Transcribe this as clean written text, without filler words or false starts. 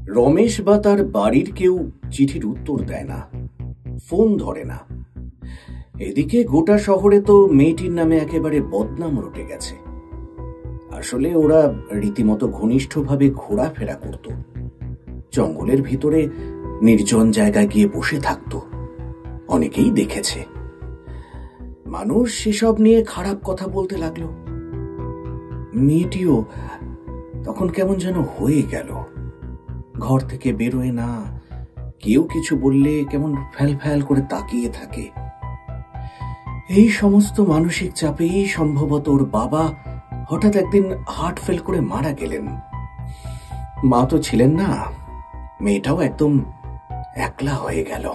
রমেশ বা তার বাড়ির কেউ চিঠির উত্তর দেয় না, ফোন ধরে না। এদিকে গোটা শহরে তো মেয়েটির নামে একেবারে বদনাম রটে গেছে। আসলে ওরা রীতিমতো ঘনিষ্ঠভাবে ঘোরাফেরা করত, জঙ্গলের ভিতরে নির্জন জায়গায় গিয়ে বসে থাকত। অনেকেই দেখেছে। মানুষ সেসব নিয়ে খারাপ কথা বলতে লাগলো। মেয়েটিও তখন কেমন যেন হয়ে গেল। ঘর থেকে বেরোয় না, কেউ কিছু বললে কেমন ফ্যাল ফ্যাল করে তাকিয়ে থাকে। এই সমস্ত মানসিক চাপেই সম্ভবত ওর বাবা হঠাৎ একদিন হার্ট ফেল করে মারা গেলেন। মা তো ছিলেন না, মেয়েটাও একদম একলা হয়ে গেল।